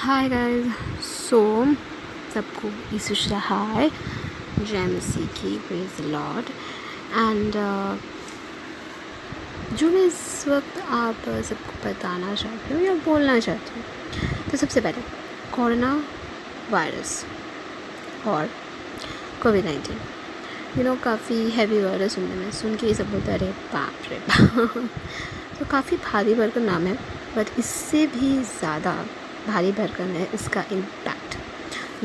Hi guys. सो सबको यीशु हाय, जय मसीह की, प्रेज द लॉर्ड। एंड जो मैं इस वक्त आप सबको बताना चाहती हूँ या बोलना चाहती हूँ, तो सबसे पहले कोरोना वायरस और कोविड-19 काफ़ी हैवी वर्ड है सुनने में। सुन के ये सब बोलते अरे बाप रे बाप तो काफ़ी भारी भरकम नाम है, बट इससे भी ज़्यादा भारी भरकम है इसका इम्पैक्ट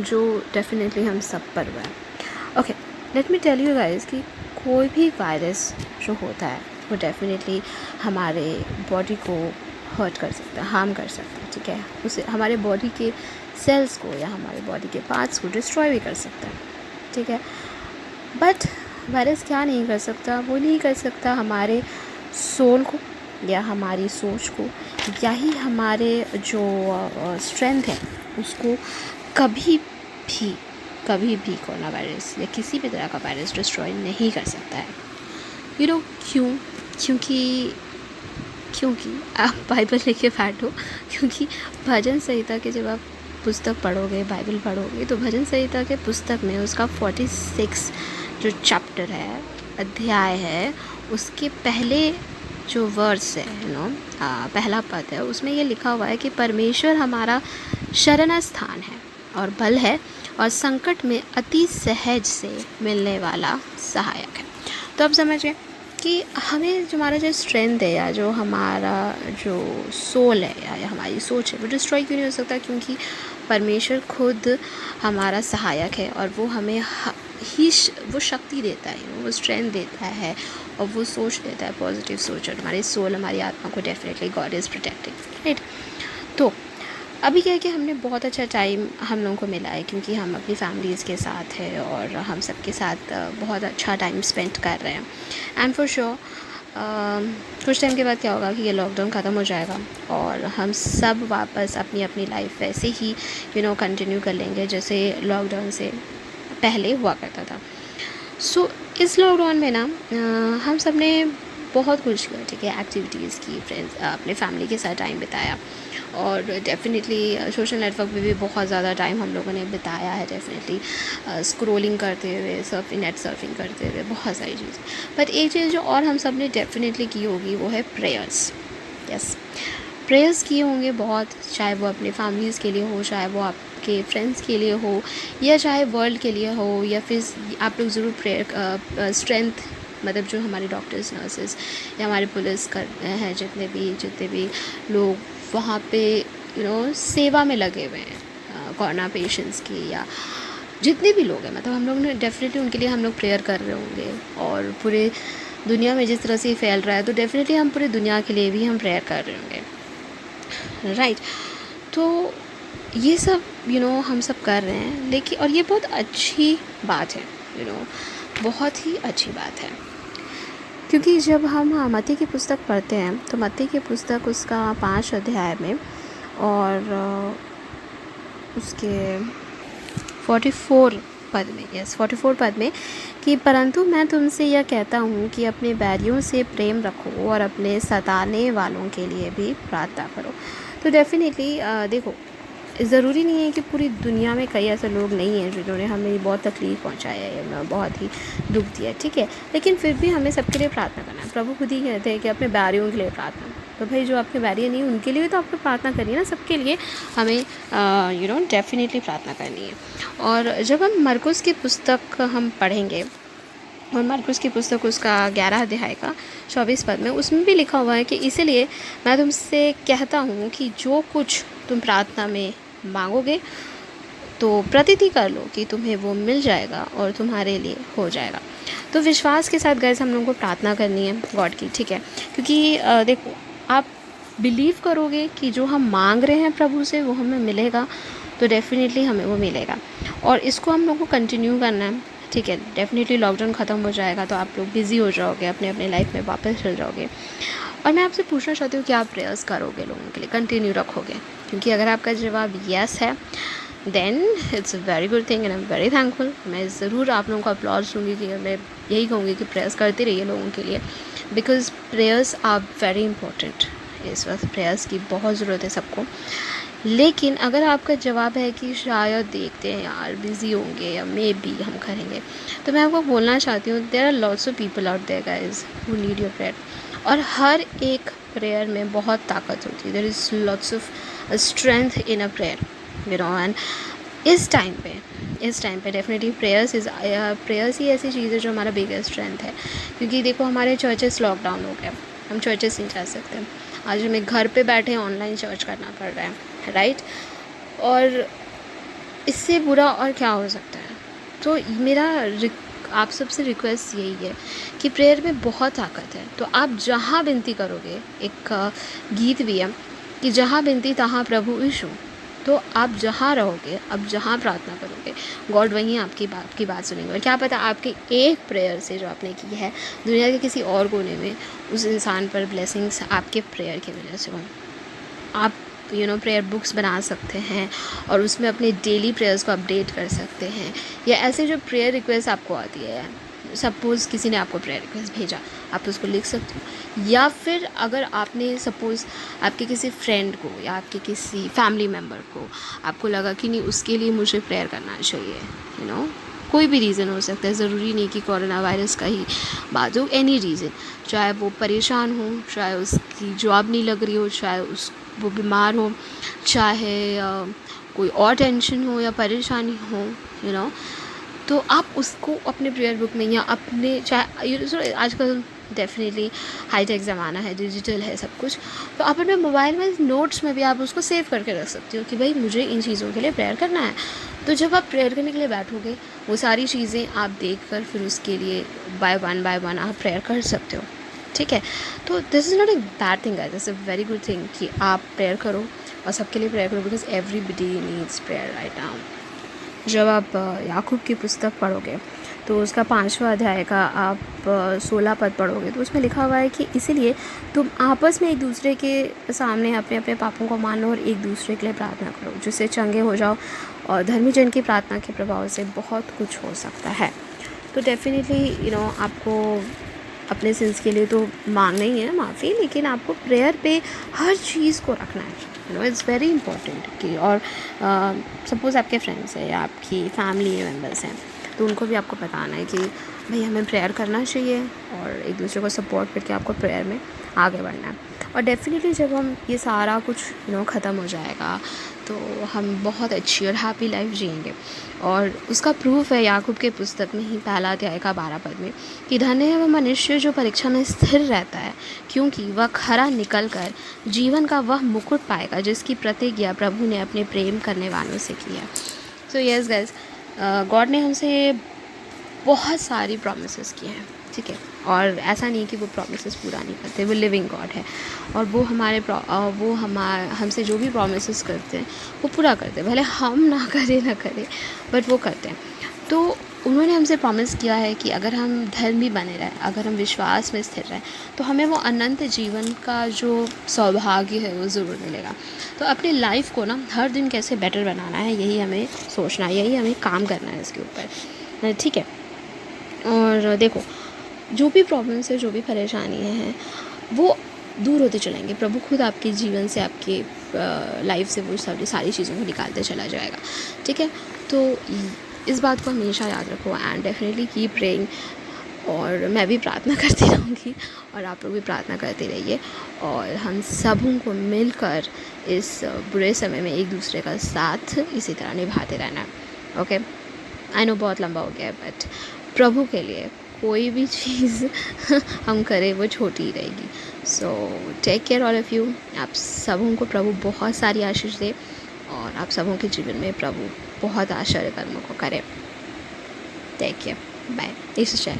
जो डेफिनेटली हम सब पर हुआ है। Okay, let me tell you guys कि कोई भी वायरस जो होता है वो डेफिनेटली हमारे बॉडी को हर्ट कर सकता है, हार्म कर सकता है, ठीक है। उसे हमारे बॉडी के सेल्स को या हमारे बॉडी के पार्ट्स को डिस्ट्रॉय भी कर सकता है, ठीक है। बट वायरस क्या नहीं कर सकता? वो नहीं कर सकता हमारे सोल को या हमारी सोच को या ही हमारे जो स्ट्रेंथ है उसको कभी भी कोरोना वायरस या किसी भी तरह का वायरस डिस्ट्रॉय नहीं कर सकता है। क्यों? क्योंकि आप बाइबल लेके बैठो, क्योंकि भजन संहिता के जब आप पुस्तक पढ़ोगे, बाइबल पढ़ोगे, तो भजन संहिता के पुस्तक में उसका 46 जो चैप्टर है, अध्याय है, उसके पहले जो वर्स है पहला पद है, उसमें ये लिखा हुआ है कि परमेश्वर हमारा शरण स्थान है और बल है और संकट में अति सहज से मिलने वाला सहायक है। तो अब समझिए कि हमें जो हमारा जो स्ट्रेंथ है या जो हमारा जो सोल है या हमारी सोच है वो डिस्ट्रॉय क्यों नहीं हो सकता? क्योंकि परमेश्वर खुद हमारा सहायक है और वो हमें वो शक्ति देता है, वो स्ट्रेंथ देता है और वो सोच देता है, पॉजिटिव सोच। और हमारी सोल, हमारी आत्मा को definitely God is protecting, right. तो अभी क्या है कि हमने बहुत अच्छा टाइम हम लोगों को मिला है क्योंकि हम अपनी फैमिलीज़ के साथ हैं और हम सबके साथ बहुत अच्छा टाइम स्पेंड कर रहे हैं। एंड फॉर श्योर कुछ टाइम के बाद क्या होगा कि ये लॉकडाउन ख़त्म हो जाएगा और हम सब वापस अपनी अपनी लाइफ वैसे ही कंटिन्यू कर लेंगे जैसे लॉकडाउन से पहले हुआ करता था। सो इस लॉकडाउन में ना हम सब ने बहुत कुछ किया, ठीक है। एक्टिविटीज़ की, फ्रेंड्स, अपने फैमिली के साथ टाइम बिताया और डेफिनेटली सोशल नेटवर्क पे भी बहुत ज़्यादा टाइम हम लोगों ने बिताया है। डेफिनेटली स्क्रॉलिंग करते हुए, नेट सर्फिंग करते हुए, बहुत सारी चीज़ें। बट एक चीज़ जो और हम सब ने डेफिनेटली की होगी वो है प्रेयर्स। यस, प्रेयर्स किए होंगे बहुत, चाहे वो अपने फैमिलीज़ के लिए हो, चाहे वो आपके फ्रेंड्स के लिए हो, या चाहे वर्ल्ड के लिए हो, या फिर आप लोग ज़रूर प्रेयर स्ट्रेंथ, मतलब जो हमारे डॉक्टर्स, नर्सेस या हमारे पुलिस कर हैं, जितने भी लोग वहाँ पे सेवा में लगे हुए हैं कोरोना पेशेंट्स की, या जितने भी लोग हैं, मतलब हम लोग ने डेफिनेटली उनके लिए हम लोग प्रेयर कर रहे होंगे। और पूरे दुनिया में जिस तरह से फैल रहा है तो डेफिनेटली हम पूरी दुनिया के लिए भी हम प्रेयर कर रहे होंगे, राइट। तो ये सब हम सब कर रहे हैं, लेकिन और ये बहुत अच्छी बात है, बहुत ही अच्छी बात है। क्योंकि जब हम मत्ती की पुस्तक पढ़ते हैं तो मत्ती की पुस्तक उसका 5 अध्याय में और उसके 44 पद में, 44 पद में, कि परंतु मैं तुमसे यह कहता हूँ कि अपने बैरियों से प्रेम रखो और अपने सताने वालों के लिए भी प्रार्थना करो। तो डेफिनेटली देखो, ज़रूरी नहीं है कि पूरी दुनिया में कई ऐसे लोग नहीं हैं जिन्होंने हमें बहुत तकलीफ़ पहुंचाया है, बहुत ही दुख दिया, ठीक है। लेकिन फिर भी हमें सबके लिए प्रार्थना करना है। प्रभु खुद ही कहते हैं कि अपने बैरियों के लिए प्रार्थना। तो भाई जो आपके बैरियर नहीं उनके लिए तो आपको प्रार्थना करनी है ना, सबके लिए हमें डेफिनेटली प्रार्थना करनी है। और जब हम मरकुस की पुस्तक हम पढ़ेंगे, और मरकुस की पुस्तक उसका 11 अध्याय का 24 पद में, उसमें भी लिखा हुआ है कि इसीलिए मैं तुमसे कहता हूँ कि जो कुछ तुम प्रार्थना में मांगोगे तो प्रतीति कर लो कि तुम्हें वो मिल जाएगा और तुम्हारे लिए हो जाएगा। तो विश्वास के साथ गाइस हम लोगों को प्रार्थना करनी है गॉड की, ठीक है। क्योंकि देखो, आप बिलीव करोगे कि जो हम मांग रहे हैं प्रभु से वो हमें मिलेगा, तो डेफिनेटली हमें वो मिलेगा। और इसको हम लोग को कंटिन्यू करना है, ठीक है। डेफिनेटली लॉकडाउन ख़त्म हो जाएगा तो आप लोग बिज़ी हो जाओगे, अपने अपने लाइफ में वापस चल जाओगे। और मैं आपसे पूछना चाहती हूँ कि आप प्रेयर्स करोगे, लोगों के लिए कंटिन्यू रखोगे? क्योंकि अगर आपका जवाब यस है then it's a very good thing and I am very thankful. मैं ज़रूर आप लोगों को अपलॉज दूँगी कि मैं यही कहूँगी कि प्रेयर्स करते रहिए लोगों के लिए, because prayers are very important. इस वक्त प्रेयर्स की बहुत ज़रूरत है सबको। लेकिन अगर आपका जवाब है कि शायद देखते हैं यार, बिज़ी होंगे या मे बी हम करेंगे, तो मैं आपको बोलना चाहती हूँ there are lots of people out there guys who need your prayer. और हर एक प्रेयर में बहुत ताकत होती है, there is lots of strength in a prayer, you know. And इस टाइम पे डेफिनेटली प्रेयर्स ही ऐसी चीज़ है जो हमारा बिगेस्ट स्ट्रेंथ है। क्योंकि देखो हमारे चर्चेस लॉकडाउन हो गए, हम चर्चेस नहीं जा सकते, आज हमें घर पे बैठे ऑनलाइन चर्च करना पड़ रहा है, राइट। और इससे बुरा और क्या हो सकता है। तो मेरा आप सबसे रिक्वेस्ट यही है कि प्रेयर में बहुत ताकत है। तो आप जहाँ विनती करोगे, एक गीत भी है कि जहाँ विनती तहाँ प्रभु यीशु। तो आप जहाँ रहोगे, अब जहाँ प्रार्थना करोगे, गॉड वहीं आपकी बात सुनेंगे। और क्या पता आपके एक प्रेयर से जो आपने की है, दुनिया के किसी और कोने में उस इंसान पर ब्लेसिंग्स आपके प्रेयर की वजह से हों। आप प्रेयर बुक्स बना सकते हैं और उसमें अपने डेली प्रेयर्स को अपडेट कर सकते हैं। या ऐसे जो प्रेयर रिक्वेस्ट आपको आती है, सपोज़ किसी ने आपको प्रेयर रिक्वेस्ट भेजा, आप उसको लिख सकते हो। या फिर अगर आपने सपोज़ आपके किसी फ्रेंड को या आपके किसी फैमिली मेम्बर को आपको लगा कि नहीं उसके लिए मुझे प्रेयर करना चाहिए, कोई भी रीज़न हो सकता है, ज़रूरी नहीं कि कोरोना वायरस का ही बात हो, एनी रीज़न, चाहे वो परेशान हो, चाहे उसकी जॉब नहीं लग रही हो, चाहे वो बीमार हो, चाहे कोई और टेंशन हो या परेशानी हो, तो आप उसको अपने प्रेयर बुक में या अपने चाहे आजकल डेफिनेटली हाईटेक ज़माना है, डिजिटल है सब कुछ, तो आप अपने मोबाइल में नोट्स में भी आप उसको सेव करके रख सकते हो कि भाई मुझे इन चीज़ों के लिए प्रेयर करना है। तो जब आप प्रेयर करने के लिए बैठोगे, वो सारी चीज़ें आप देखकर फिर उसके लिए बाय वन आप प्रेयर कर सकते हो, ठीक है। तो this is not a bad thing guys, this is a very good thing कि आप प्रेयर करो और सबके लिए प्रेयर करो, because everybody needs prayer right now. जब आप याकूब की पुस्तक पढ़ोगे तो उसका 5वां अध्याय का आप 16 पद पढ़ोगे, तो उसमें लिखा हुआ है कि इसीलिए तुम आपस में एक दूसरे के सामने अपने अपने पापों को मानो और एक दूसरे के लिए प्रार्थना करो, जिससे चंगे हो जाओ। और धर्मी जन की प्रार्थना के प्रभाव से बहुत कुछ हो सकता है। तो डेफिनेटली आपको अपने सिंस के लिए तो मांगना ही है माफ़ी, लेकिन आपको प्रेयर पे हर चीज़ को रखना है, इट्स वेरी इंपॉर्टेंट। कि और सपोज़ आपके फ्रेंड्स हैं या आपकी फैमिली मेम्बर्स हैं, तो उनको भी आपको बताना है कि भाई हमें प्रेयर करना चाहिए और एक दूसरे को सपोर्ट करके आपको प्रेयर में आगे बढ़ना है। और डेफिनेटली जब हम ये सारा कुछ ख़त्म हो जाएगा तो हम बहुत अच्छी और हैप्पी लाइफ जिएंगे। और उसका प्रूफ है याकूब के पुस्तक में ही 1 अध्याय का 12 पद में कि धन्य है वह मनुष्य जो परीक्षा में स्थिर रहता है, क्योंकि वह खरा निकल कर जीवन का वह मुकुट पाएगा जिसकी प्रतिज्ञा प्रभु ने अपने प्रेम करने वालों से की है। सो यस गाइज, गॉड ने हमसे बहुत सारी प्रॉमिसेस की हैं, ठीक है। और ऐसा नहीं कि वो प्रॉमिसेस पूरा नहीं करते, वो लिविंग गॉड है और वो हमसे जो भी प्रॉमिसेस करते हैं वो पूरा करते हैं, भले हम ना करें बट वो करते हैं। तो उन्होंने हमसे प्रॉमिस किया है कि अगर हम धर्मी बने रहें, अगर हम विश्वास में स्थिर रहें, तो हमें वो अनंत जीवन का जो सौभाग्य है वो ज़रूर मिलेगा। तो अपनी लाइफ को ना हर दिन कैसे बेटर बनाना है, यही हमें सोचना है, यही हमें काम करना है इसके ऊपर, ठीक है। और देखो जो भी प्रॉब्लम्स है, जो भी परेशानियाँ हैं, वो दूर होते चलेंगे। प्रभु खुद आपके जीवन से, आपके लाइफ से वो सारी चीज़ों को निकालते चला जाएगा, ठीक है। तो इस बात को हमेशा याद रखो एंड डेफिनेटली कीप प्रेइंग। और मैं भी प्रार्थना करती रहूँगी और आप लोग भी प्रार्थना करते रहिए और हम सबों को मिलकर इस बुरे समय में एक दूसरे का साथ इसी तरह निभाते रहना है। ओके, आई नो बहुत लंबा हो गया है, बट प्रभु के लिए कोई भी चीज़ हम करें वो छोटी ही रहेगी। So take care all of you. आप सबों को प्रभु बहुत सारी आशीष दे और आप सबों के जीवन में प्रभु बहुत आश्चर्य कर्मों को करे। Take care, bye. यीशु जय।